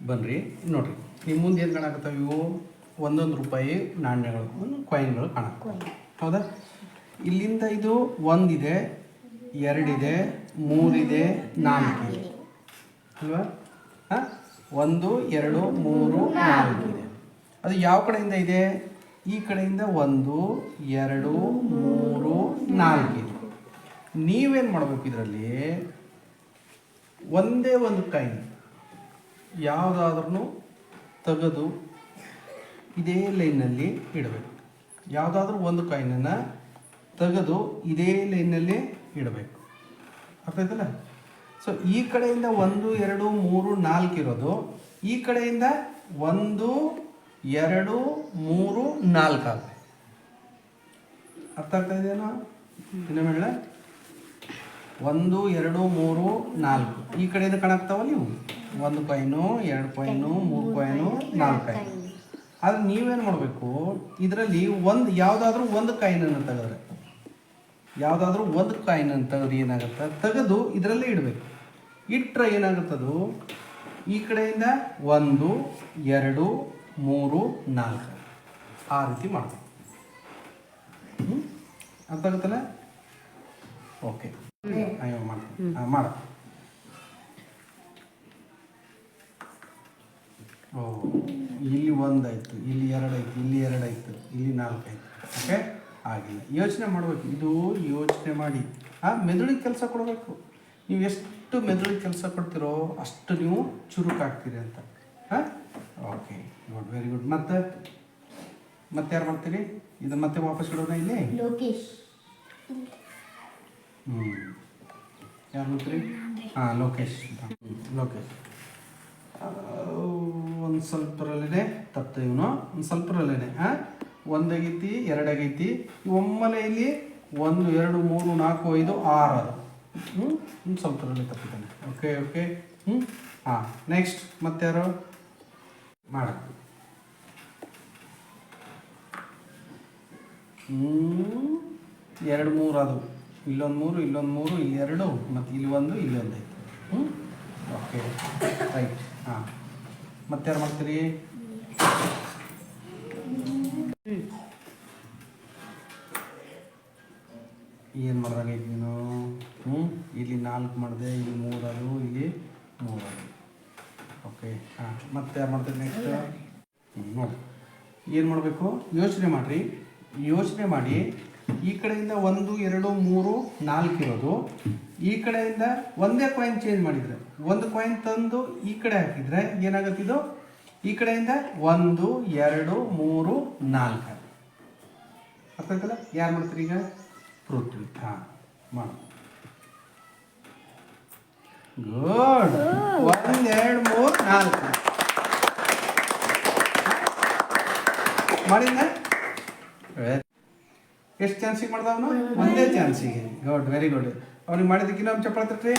ಬನ್ನಿರಿ ನೋಡಿರಿ ನಿಮ್ಮ ಮುಂದೆ ಏನು ಕಾಣಕತ್ತಾವ ಇವು ಒಂದೊಂದು ರೂಪಾಯಿ ನಾಣ್ಯಗಳು ಕಾಯಿನ್ಗಳು ಕಾಣಕತ್ತಾವ ಹೌದಾ. ಇಲ್ಲಿಂದ ಇದು ಒಂದಿದೆ, ಎರಡಿದೆ, ಮೂರಿದೆ, ನಾಲ್ಕಿದೆ ಅಲ್ವಾ. ಹಾಂ, 1 2 3 4 ಇದೆ. ಅದು ಯಾವ ಕಡೆಯಿಂದ ಇದೆ? ಈ ಕಡೆಯಿಂದ 1 2 3 4 ಇದೆ. ನೀವೇನು ಮಾಡಬೇಕು ಇದರಲ್ಲಿ? ಒಂದೇ ಒಂದು ಕಾಯಿನ್ ಯಾವುದಾದ್ರೂ ತೆಗೆದು ಇದೇ ಲೈನಲ್ಲಿ ಇಡಬೇಕು. ಯಾವುದಾದ್ರೂ ಒಂದು ಕಾಯಿನನ್ನು ತೆಗೆದು ಇದೇ ಲೈನಲ್ಲಿ ಇಡಬೇಕು. ಅರ್ಥ ಆಯ್ತಲ್ಲ? ಸೊ ಈ ಕಡೆಯಿಂದ 1 2 3 4 ಇರೋದು, ಈ ಕಡೆಯಿಂದ 1 2 3 4 ಆಗುತ್ತೆ. ಅರ್ಥ ಆಗ್ತಾ ಇದೆಯಾ? ಇನ್ನೊಮ್ಮೆ ಹೇಳ. 1 2 3 4 ಈ ಕಡೆಯಿಂದ ಕಾಣಾಕ್ತಾವಲ್ಲ ನೀವು. 1 ಕಾಯಿನು, 2 ಕಾಯಿನು, 3 ಕಾಯಿನು, 4 ಕಾಯಿನು. ಆದರೆ ನೀವೇನು ಮಾಡಬೇಕು, ಇದರಲ್ಲಿ ಯಾವುದಾದ್ರೂ ಒಂದು ಕಾಯಿನನ್ನು ತೆಗೆದ್ರೆ, ಯಾವುದಾದ್ರೂ ಒಂದು ಕಾಯಿನನ್ನು ತೆಗೆದು ಏನಾಗುತ್ತೆ, ತೆಗೆದು ಇದರಲ್ಲೇ ಇಡಬೇಕು. ಇಟ್ಟರೆ ಏನಾಗುತ್ತದು, ಈ ಕಡೆಯಿಂದ 1 2 3 4 ಆ ರೀತಿ ಮಾಡಬೇಕು. ಅರ್ಥ ಆಗುತ್ತಲ್ಲ? ಓಕೆ, ಅಯ್ಯೋ ಮಾಡ್ತೀನಿ. ಮಾಡ. ಓ, ಇಲ್ಲಿ 1 ಆಯಿತು, ಇಲ್ಲಿ 2 ಆಯಿತು, ಇಲ್ಲಿ 2 ಆಯಿತು, ಇಲ್ಲಿ 4 ಆಯಿತು. ಓಕೆ, ಆಗಿಲ್ಲ. ಯೋಚನೆ ಮಾಡಬೇಕು. ಇದು ಯೋಚನೆ ಮಾಡಿ ಮೆದುಳಿಗೆ ಕೆಲಸ ಕೊಡಬೇಕು. ನೀವು ಎಷ್ಟು ಮೆದುಳಿಗೆ ಕೆಲಸ ಕೊಡ್ತೀರೋ ಅಷ್ಟು ನೀವು ಚುರುಕಾಗ್ತೀರಿ ಅಂತ. ಹಾಂ, ಓಕೆ, ಗುಡ್, ವೆರಿ ಗುಡ್. ಮತ್ತೆ ಯಾರು ಮಾಡ್ತೀರಿ ಇದನ್ನು? ಮತ್ತೆ ವಾಪಸ್ ಇಡೋಣ ಇಲ್ಲಿ. ಲೋಕೇಶ್. ಯಾರು ಮಾಡ್ತೀರಿ? ಹಾಂ, ಲೋಕೇಶ್. ಒಂದು ಸ್ವಲ್ಪರಲ್ಲೇ ತಪ್ಪ ಇವನು, ಒಂದು ಸ್ವಲ್ಪರಲ್ಲೇ. ಹಾಂ, 1 ಆಗೈತಿ, 2 ಆಗೈತಿ, ಒಮ್ಮೆಲೆ ಇಲ್ಲಿ 1 2 3 4 5 6 ಅದು. ಒಂದು ಸ್ವಲ್ಪರಲ್ಲೇ ತಪ್ಪಿದ್ದಾನೆ. ಓಕೆ. ಹಾಂ, ನೆಕ್ಸ್ಟ್ ಮತ್ತೆ ಯಾರು ಮಾಡ? 2 3 ಅದು, ಇಲ್ಲೊಂದು 3, ಇಲ್ಲೊಂದು 3, ಇಲ್ಲಿ 2, ಮತ್ತು ಇಲ್ಲಿ 1, ಇಲ್ಲಿ 1 ಆಯಿತು. Okay, right. ಹಾಂ, ಮತ್ತೆ ಯಾರು ಮಾಡ್ತೀರಿ? ಏನು ಮಾಡ್ದಾಗೈತಿ ನೀನು? ಇಲ್ಲಿ 4 ಮಾಡಿದೆ, ಇಲ್ಲಿ 3 ಅದು, ಇಲ್ಲಿ 3 ಅದು. ಓಕೆ. ಹಾಂ, ಮತ್ತೆ ಯಾರು ಮಾಡ್ತೀರಿ ನೆಕ್ಸ್ಟ್? ನೋಡಿ ಏನು ಮಾಡಬೇಕು, ಯೋಚನೆ ಮಾಡಿರಿ. ಯೋಚನೆ ಮಾಡಿ, ಈ ಕಡೆಯಿಂದ 1 2 3 4 ಇರೋದು, ಈ ಕಡೆಯಿಂದ ಒಂದೇ ಕಾಯಿನ್ ಚೇಂಜ್ ಮಾಡಿದರೆ, ಒಂದು ಕಾಯಿನ್ ತಂದು ಈ ಕಡೆ ಹಾಕಿದರೆ ಏನಾಗುತ್ತಿದ್ದು, ಈ ಕಡೆಯಿಂದ 1 2 3 4. ಅರ್ಥ ಆಯ್ತಲ್ಲ? ಯಾರು ಮಾಡ್ತೀರಿ ಈಗ? ಪೃಥ್ವಿ. ಹಾಂ, ಮಾಡು. ಗುಡ್. 1 2 3 4 ಮಾಡಿದ್ದ. ಎಷ್ಟು ಚಾನ್ಸಿಗೆ ಮಾಡ್ದವನು? ಒಂದೇ ಚಾನ್ಸಿಗೆ. Good, very good. ಅವ್ನಿಗೆ ಮಾಡಿದ್ದಕ್ಕಿಂತ ಚಪ್ಪಾಳೆ ತಟ್ರಿ.